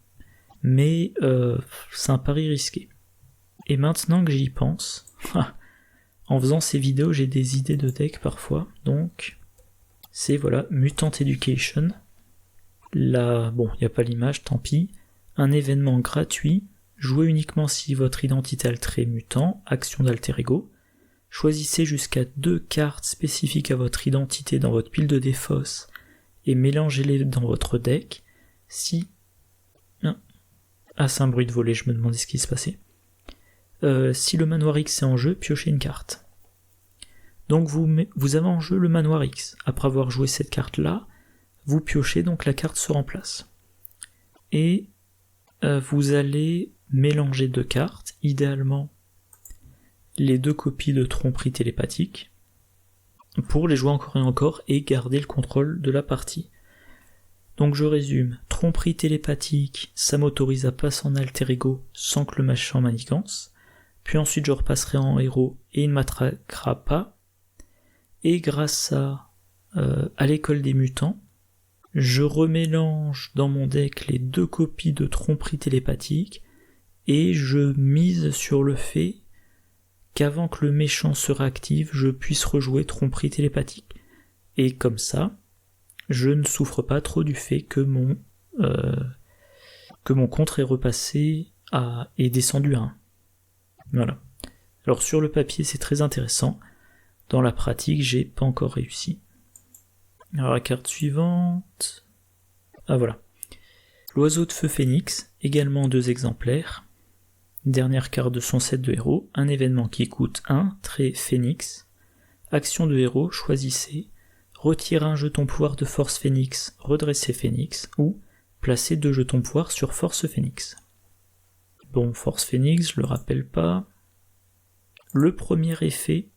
Mais c'est un pari risqué. Et maintenant que j'y pense, en faisant ces vidéos, j'ai des idées de deck parfois, donc c'est Mutant Education. Là, il n'y a pas l'image, tant pis. Un événement gratuit, jouez uniquement si votre identité a le trait mutant, action d'alter ego. Choisissez jusqu'à 2 cartes spécifiques à votre identité dans votre pile de défausse et mélangez-les dans votre deck. Si... Ah, c'est un bruit de volet, je me demandais ce qui se passait. Si le manoir X est en jeu, piochez une carte. Donc vous avez en jeu le manoir X. Après avoir joué cette carte-là, vous piochez, donc la carte se remplace. Et vous allez mélanger 2 cartes, idéalement les 2 copies de tromperie télépathique, pour les jouer encore et encore et garder le contrôle de la partie. Donc je résume, tromperie télépathique, ça m'autorise à passer en alter ego sans que le machin manigance, puis ensuite je repasserai en héros et il ne m'attaquera pas, et grâce à l'école des mutants, je remélange dans mon deck les 2 copies de tromperie télépathique, et je mise sur le fait qu'avant que le méchant se réactive, je puisse rejouer tromperie télépathique. Et comme ça, je ne souffre pas trop du fait que mon contre est repassé est descendu à 1. Voilà. Alors sur le papier, c'est très intéressant. Dans la pratique, j'ai pas encore réussi. Alors la carte suivante... Ah voilà. L'oiseau de feu phénix, également 2 exemplaires. Dernière carte de son set de héros, un événement qui coûte 1, trait phénix. Action de héros, choisissez. Retirer un jeton pouvoir de force phénix, redresser phénix, ou placer 2 jetons pouvoir sur force phénix. Bon, force phénix, je le rappelle pas. Le premier effet,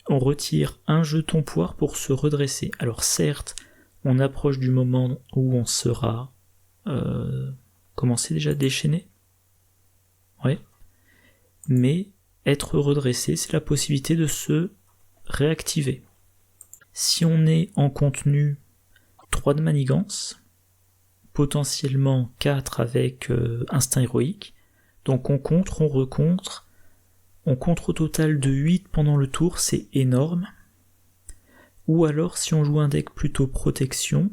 on retire un jeton pouvoir pour se redresser. Alors certes, on approche du moment où on sera... comment c'est déjà, déchaîné ? Ouais. Mais être redressé, c'est la possibilité de se réactiver. Si on est en contenu 3 de manigance, potentiellement 4 avec instinct héroïque, donc on contre, on recontre, on contre au total de 8 pendant le tour, c'est énorme. Ou alors, si on joue un deck plutôt protection,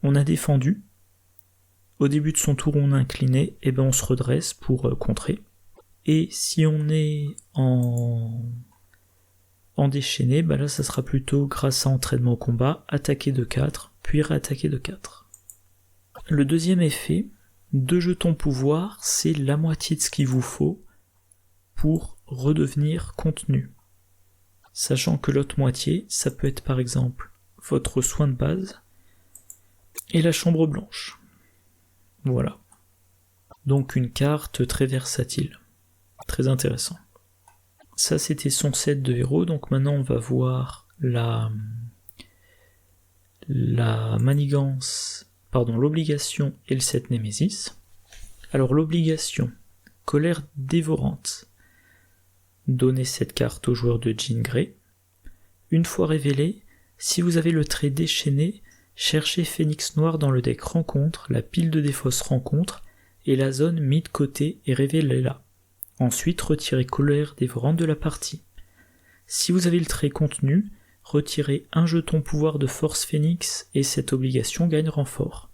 on a défendu. Au début de son tour, on a incliné, et ben on se redresse pour contrer. Et si on est en déchaîné, bah là ça sera plutôt grâce à entraînement au combat, attaquer de 4, puis réattaquer de 4. Le deuxième effet, 2 jetons pouvoir, c'est la moitié de ce qu'il vous faut pour redevenir contenu. Sachant que l'autre moitié, ça peut être par exemple votre soin de base et la chambre blanche. Voilà. Donc une carte très versatile, très intéressant. Ça c'était son set de héros, donc maintenant on va voir la manigance, l'obligation et le set Némésis. Alors l'obligation, colère dévorante. Donnez cette carte au joueur de Jean Grey. Une fois révélée, si vous avez le trait déchaîné, cherchez Phénix Noir dans le deck rencontre, la pile de défausse rencontre, et la zone mis de côté et révélez-la. Ensuite, retirez colère dévorante de la partie. Si vous avez le trait contenu, retirez un jeton pouvoir de force Phénix et cette obligation gagne renfort.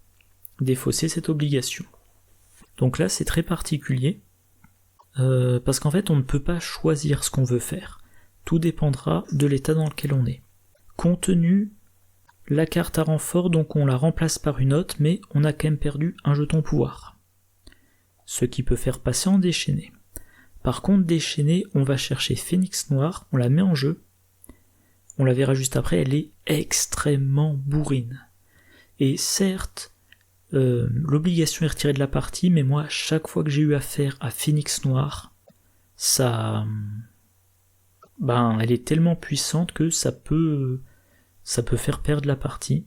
Défaussez cette obligation. Donc là, c'est très particulier, parce qu'en fait, on ne peut pas choisir ce qu'on veut faire. Tout dépendra de l'état dans lequel on est. Contenu, la carte a renfort, donc on la remplace par une autre, mais on a quand même perdu un jeton pouvoir. Ce qui peut faire passer en déchaîné. Par contre, déchaîné, on va chercher Phénix Noir, on la met en jeu. On la verra juste après, elle est extrêmement bourrine. Et certes, l'obligation est retirée de la partie, mais moi, chaque fois que j'ai eu affaire à Phénix Noir, elle est tellement puissante que ça peut faire perdre la partie.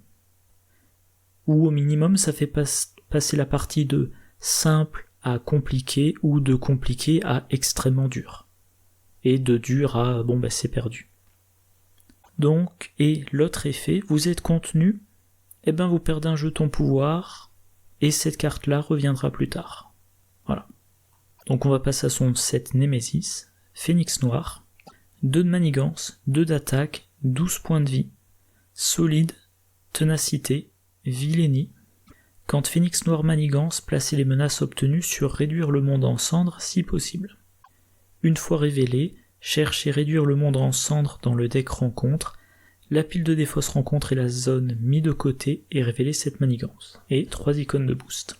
Ou au minimum, ça fait passer la partie de simple à compliqué, ou de compliqué à extrêmement dur. Et de dur à c'est perdu. Donc, et l'autre effet, vous êtes contenu, vous perdez un jeton pouvoir, et cette carte-là reviendra plus tard. Voilà. Donc on va passer à son set Némésis, Phénix Noir, 2 de manigance, 2 d'attaque, 12 points de vie, solide, ténacité, vilainie. Quand Phénix Noir manigance, placez les menaces obtenues sur réduire le monde en cendres si possible. Une fois révélé, cherchez réduire le monde en cendres dans le deck rencontre, la pile de défausse rencontre et la zone mis de côté et révélez cette manigance. Et 3 icônes de boost.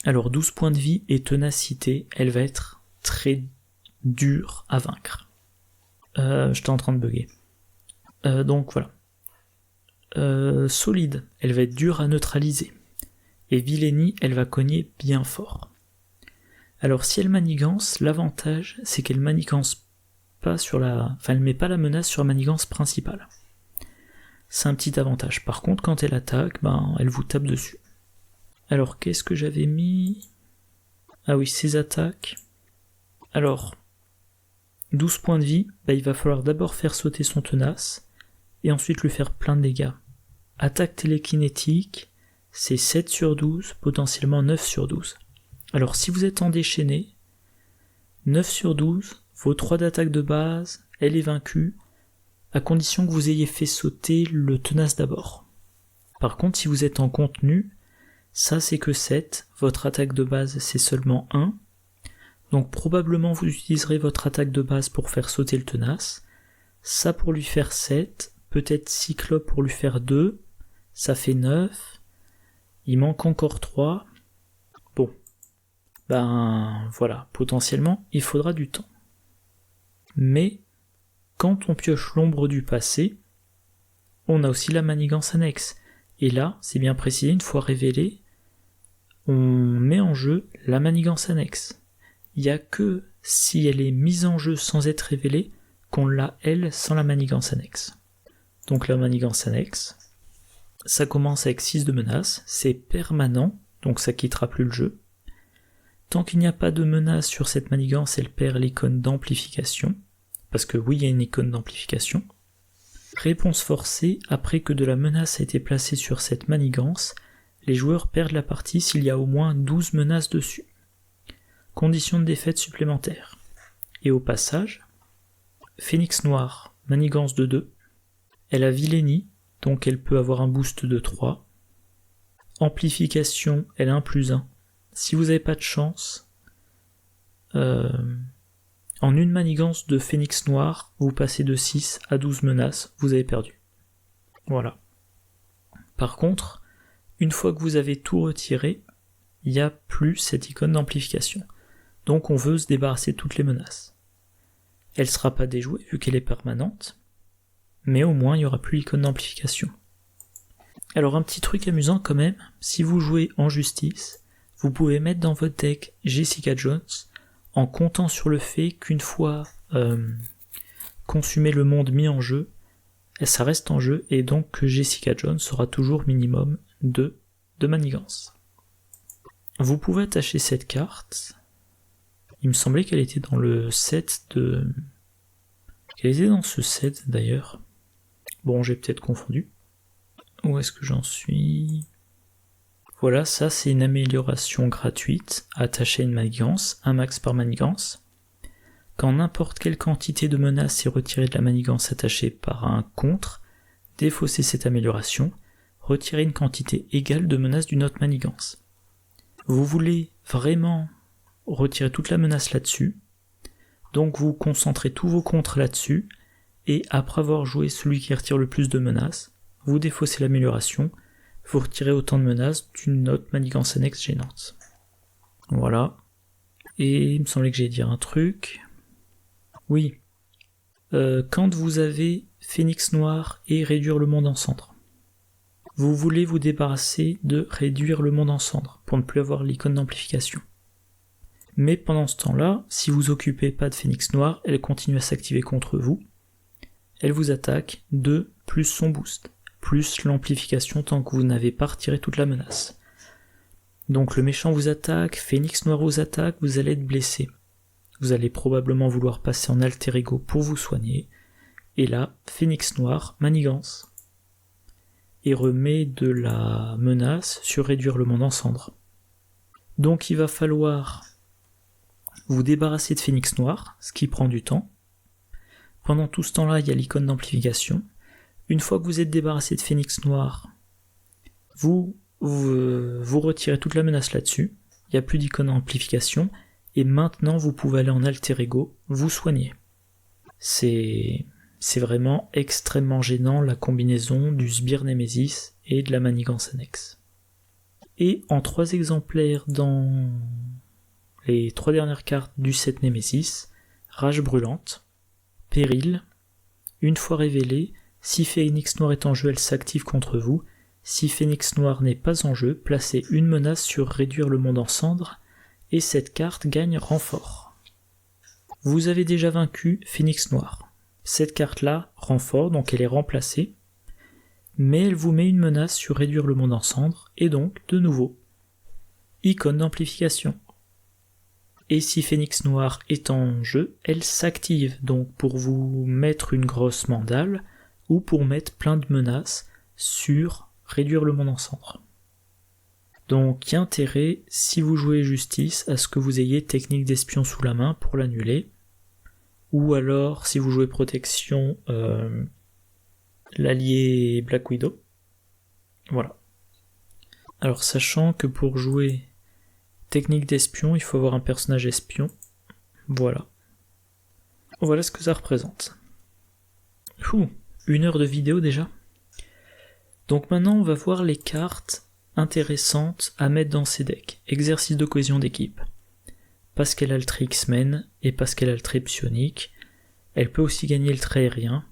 Alors 12 points de vie et ténacité, elle va être très dure à vaincre. J'étais en train de bugger. Donc voilà. Solide, elle va être dure à neutraliser. Et vilainie, elle va cogner bien fort. Alors si elle manigance, l'avantage c'est qu'elle manigance pas elle met pas la menace sur la manigance principale. C'est un petit avantage. Par contre, quand elle attaque, elle vous tape dessus. Alors qu'est-ce que j'avais mis ? Ah oui, ses attaques. Alors, 12 points de vie, il va falloir d'abord faire sauter son tenace, et ensuite lui faire plein de dégâts. Attaque télékinétique, c'est 7 sur 12, potentiellement 9 sur 12. Alors si vous êtes en déchaîné, 9 sur 12, vos 3 d'attaque de base, elle est vaincue, à condition que vous ayez fait sauter le tenace d'abord. Par contre, si vous êtes en contenu, ça c'est que 7, votre attaque de base c'est seulement 1, donc probablement vous utiliserez votre attaque de base pour faire sauter le tenace, ça pour lui faire 7, peut-être Cyclope pour lui faire 2, ça fait 9, il manque encore 3, voilà, potentiellement il faudra du temps. Mais quand on pioche l'ombre du passé, on a aussi la manigance annexe. Et là, c'est bien précisé, une fois révélé, on met en jeu la manigance annexe. Il n'y a que si elle est mise en jeu sans être révélée, qu'on l'a elle sans la manigance annexe. Donc la manigance annexe, ça commence avec 6 de menace, c'est permanent, donc ça quittera plus le jeu. Tant qu'il n'y a pas de menace sur cette manigance, elle perd l'icône d'amplification, parce que oui, il y a une icône d'amplification. Réponse forcée, après que de la menace a été placée sur cette manigance, les joueurs perdent la partie s'il y a au moins 12 menaces dessus. Condition de défaite supplémentaire. Et au passage, Phénix Noir, manigance de 2, Elle a Villénie, donc elle peut avoir un boost de 3. Amplification, elle a un +1. Si vous n'avez pas de chance, en une manigance de Phénix Noir, vous passez de 6 à 12 menaces, vous avez perdu. Voilà. Par contre, une fois que vous avez tout retiré, il n'y a plus cette icône d'amplification. Donc on veut se débarrasser de toutes les menaces. Elle ne sera pas déjouée vu qu'elle est permanente, mais au moins il n'y aura plus l'icône d'amplification. Alors un petit truc amusant quand même, si vous jouez en justice, vous pouvez mettre dans votre deck Jessica Jones en comptant sur le fait qu'une fois consumé le monde mis en jeu, ça reste en jeu et donc que Jessica Jones aura toujours minimum 2 de manigance. Vous pouvez attacher cette carte. Il me semblait qu'elle était dans le set de... qu'elle était dans ce set d'ailleurs. Bon, j'ai peut-être confondu. Où est-ce que j'en suis ? Voilà, ça c'est une amélioration gratuite. Attacher une manigance, un max par manigance. Quand n'importe quelle quantité de menace est retirée de la manigance attachée par un contre, défaussez cette amélioration, retirez une quantité égale de menace d'une autre manigance. Vous voulez vraiment retirer toute la menace là-dessus, donc vous concentrez tous vos contres là-dessus, et après avoir joué celui qui retire le plus de menaces, vous défaussez l'amélioration, vous retirez autant de menaces d'une autre manigance annexe gênante. Voilà. Et il me semblait que j'allais dire un truc. Oui. Quand vous avez Phénix Noir et Réduire le monde en cendres, vous voulez vous débarrasser de Réduire le monde en cendres pour ne plus avoir l'icône d'amplification. Mais pendant ce temps-là, si vous occupez pas de Phénix Noir, elle continue à s'activer contre vous. Elle vous attaque de plus son boost, plus l'amplification tant que vous n'avez pas retiré toute la menace. Donc le méchant vous attaque, Phénix Noir vous attaque, vous allez être blessé. Vous allez probablement vouloir passer en alter ego pour vous soigner. Et là, Phénix Noir manigance et remet de la menace sur Réduire le monde en cendres. Donc il va falloir vous débarrasser de Phénix Noir, ce qui prend du temps. Pendant tout ce temps-là, il y a l'icône d'amplification. Une fois que vous êtes débarrassé de Phénix Noir, vous retirez toute la menace là-dessus. Il n'y a plus d'icône d'amplification. Et maintenant, vous pouvez aller en alter ego, vous soigner. C'est vraiment extrêmement gênant la combinaison du Sbire Nemesis et de la manigance annexe. Et en 3 exemplaires dans les 3 dernières cartes du set Nemesis, Rage Brûlante, Péril, une fois révélée, si Phénix Noir est en jeu, elle s'active contre vous. Si Phénix Noir n'est pas en jeu, placez une menace sur Réduire le monde en cendres, et cette carte gagne renfort. Vous avez déjà vaincu Phénix Noir. Cette carte-là, renfort, donc elle est remplacée, mais elle vous met une menace sur Réduire le monde en cendres, et donc, de nouveau, icône d'amplification. Et si Phénix Noir est en jeu, elle s'active, donc pour vous mettre une grosse mandale, ou pour mettre plein de menaces sur Réduire le monde en cendres. Donc il y a intérêt, si vous jouez justice, à ce que vous ayez technique d'espion sous la main pour l'annuler, ou alors si vous jouez protection, l'allié Black Widow. Voilà. Alors sachant que pour jouer technique d'espion, il faut avoir un personnage espion. Voilà. Voilà ce que ça représente. 1 heure de vidéo déjà. Donc maintenant on va voir les cartes intéressantes à mettre dans ces decks. Exercice de cohésion d'équipe. Parce qu'elle a le trait X-Men et parce qu'elle a le trait psionique. Elle peut aussi gagner le trait aérien.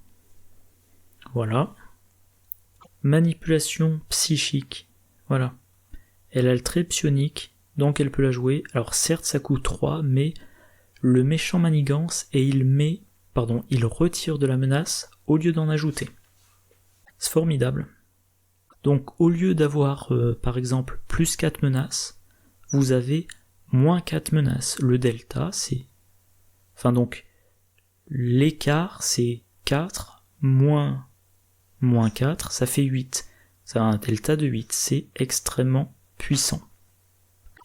Voilà. Manipulation psychique. Voilà. Elle a le trait psionique, donc elle peut la jouer. Alors certes ça coûte 3, mais le méchant manigance et il retire de la menace au lieu d'en ajouter. C'est formidable. Donc au lieu d'avoir par exemple plus 4 menaces, vous avez moins 4 menaces. Le delta c'est... donc l'écart c'est 4 moins 4, ça fait 8. Ça a un delta de 8, c'est extrêmement puissant.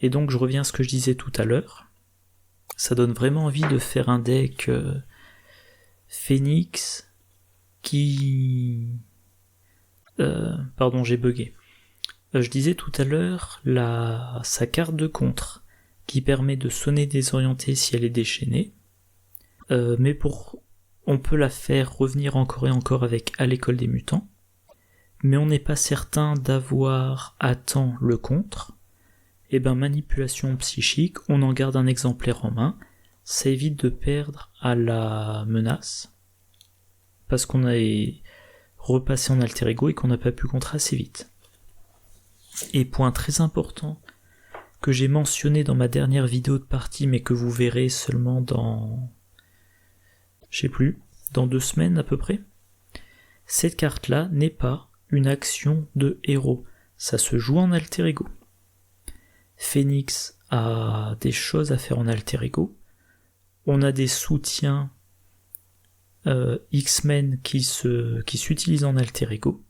Et donc je reviens à ce que je disais tout à l'heure, ça donne vraiment envie de faire un deck Phénix, qui... Pardon, j'ai bugué. Je disais tout à l'heure sa carte de contre qui permet de sonner désorientée si elle est déchaînée. Mais on peut la faire revenir encore et encore avec À l'école des mutants. Mais on n'est pas certain d'avoir à temps le contre. Et ben manipulation psychique, on en garde un exemplaire en main. Ça évite de perdre à la menace. Parce qu'on a repassé en alter ego et qu'on n'a pas pu contre assez vite. Et point très important que j'ai mentionné dans ma dernière vidéo de partie, mais que vous verrez seulement dans... je sais plus, dans 2 semaines à peu près. Cette carte-là n'est pas une action de héros. Ça se joue en alter ego. Phoenix a des choses à faire en alter ego. On a des soutiens X-Men qui s'utilisent en alter ego.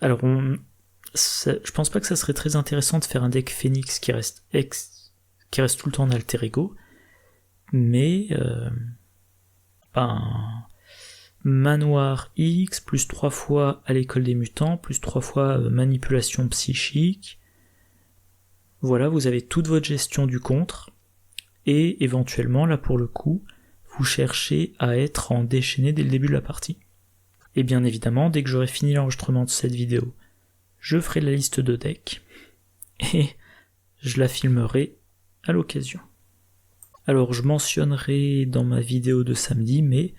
Alors je pense pas que ça serait très intéressant de faire un deck Phoenix qui reste tout le temps en alter ego, mais Manoir X, plus 3 fois à l'école des mutants, plus 3 fois manipulation psychique. Voilà, vous avez toute votre gestion du contre, et éventuellement, là pour le coup, vous cherchez à être en déchaîné dès le début de la partie. Et bien évidemment, dès que j'aurai fini l'enregistrement de cette vidéo, je ferai la liste de decks, et je la filmerai à l'occasion. Alors je mentionnerai dans ma vidéo de samedi, mais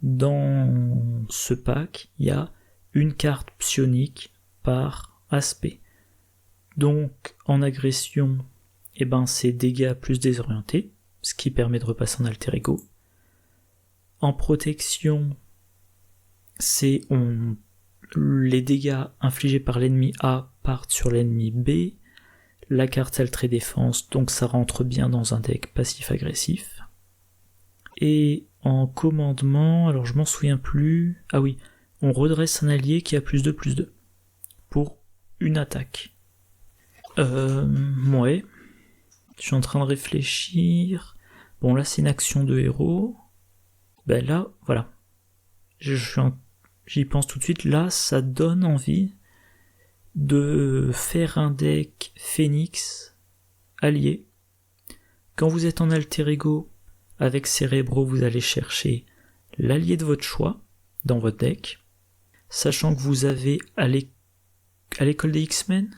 dans ce pack, il y a une carte psionique par aspect. Donc en agression, c'est dégâts plus désorientés, ce qui permet de repasser en alter ego. En protection, c'est les dégâts infligés par l'ennemi A partent sur l'ennemi B. La carte a le trait défense, donc ça rentre bien dans un deck passif-agressif. Et en commandement, alors je m'en souviens plus... Ah oui, on redresse un allié qui a +2/+2 pour une attaque. Ouais. Je suis en train de réfléchir. Bon, là c'est une action de héros. Ben là, voilà. J'y pense tout de suite. Là, ça donne envie de faire un deck Phoenix allié. Quand vous êtes en alter ego, avec Cérébro, vous allez chercher l'allié de votre choix dans votre deck, sachant que vous avez à l'école des X-Men,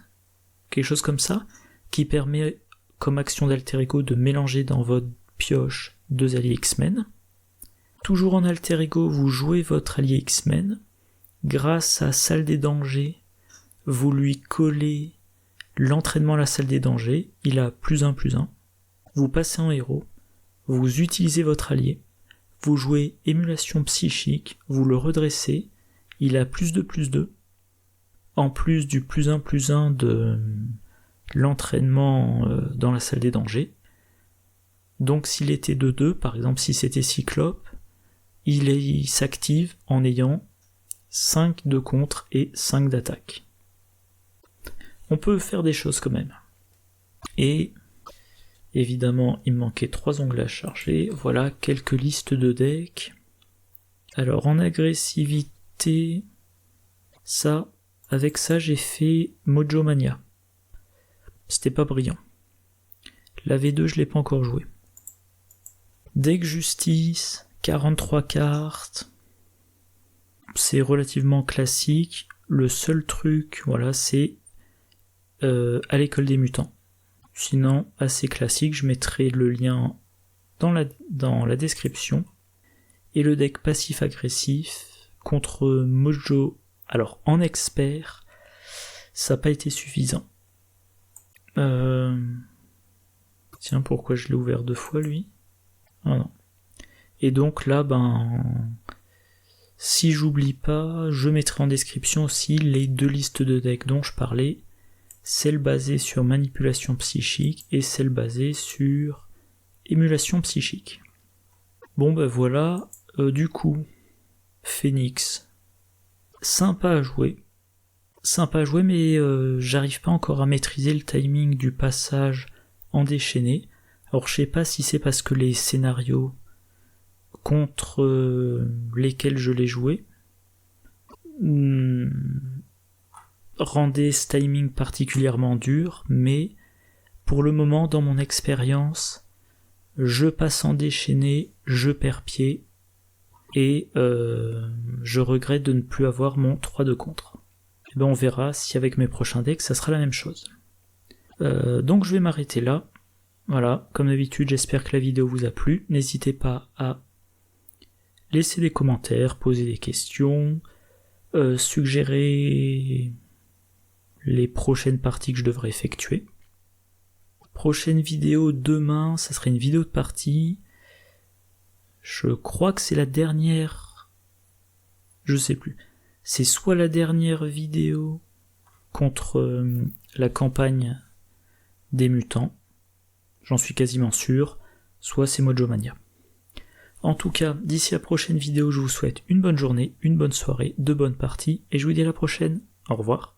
quelque chose comme ça, qui permet comme action d'alter ego de mélanger dans votre pioche 2 alliés X-Men. Toujours en alter ego, vous jouez votre allié X-Men. Grâce à Salle des Dangers, vous lui collez l'entraînement à la Salle des Dangers, il a +1/+1. Vous passez en héros, vous utilisez votre allié, vous jouez émulation psychique, vous le redressez, il a +2/+2. En plus du +1/+1 de l'entraînement dans la Salle des Dangers. Donc s'il était 2/2, par exemple si c'était Cyclope, il s'active en ayant 5 de contre et 5 d'attaque. On peut faire des choses quand même. Et évidemment, il me manquait 3 onglets à charger. Voilà quelques listes de decks. Alors en agressivité, avec ça j'ai fait Mojo Mania. C'était pas brillant. La V2 je l'ai pas encore joué. Deck Justice, 43 cartes. C'est relativement classique. Le seul truc, voilà, c'est à l'école des mutants. Sinon, assez classique, je mettrai le lien dans la description. Et le deck passif-agressif contre Mojo, alors en expert, ça n'a pas été suffisant. Tiens, pourquoi je l'ai ouvert 2 fois lui ? Ah non. Et donc là, si j'oublie pas, je mettrai en description aussi les 2 listes de decks dont je parlais, celle basée sur manipulation psychique et celle basée sur émulation psychique. Bon voilà, du coup, Phoenix, sympa à jouer, mais j'arrive pas encore à maîtriser le timing du passage en déchaîné. Alors je sais pas si c'est parce que les scénarios contre lesquels je l'ai joué, rendait ce timing particulièrement dur, mais pour le moment, dans mon expérience, je passe en déchaîné, je perds pied, et je regrette de ne plus avoir mon 3 de contre. Et ben on verra si avec mes prochains decks ça sera la même chose. Donc je vais m'arrêter là. Voilà, comme d'habitude, j'espère que la vidéo vous a plu. N'hésitez pas à laisser des commentaires, poser des questions, suggérer les prochaines parties que je devrais effectuer. Prochaine vidéo demain, ça sera une vidéo de partie. Je crois que c'est la dernière... Je sais plus. C'est soit la dernière vidéo contre la campagne des mutants, j'en suis quasiment sûr, soit c'est Mojo Mania. En tout cas, d'ici la prochaine vidéo, je vous souhaite une bonne journée, une bonne soirée, de bonnes parties, et je vous dis à la prochaine. Au revoir.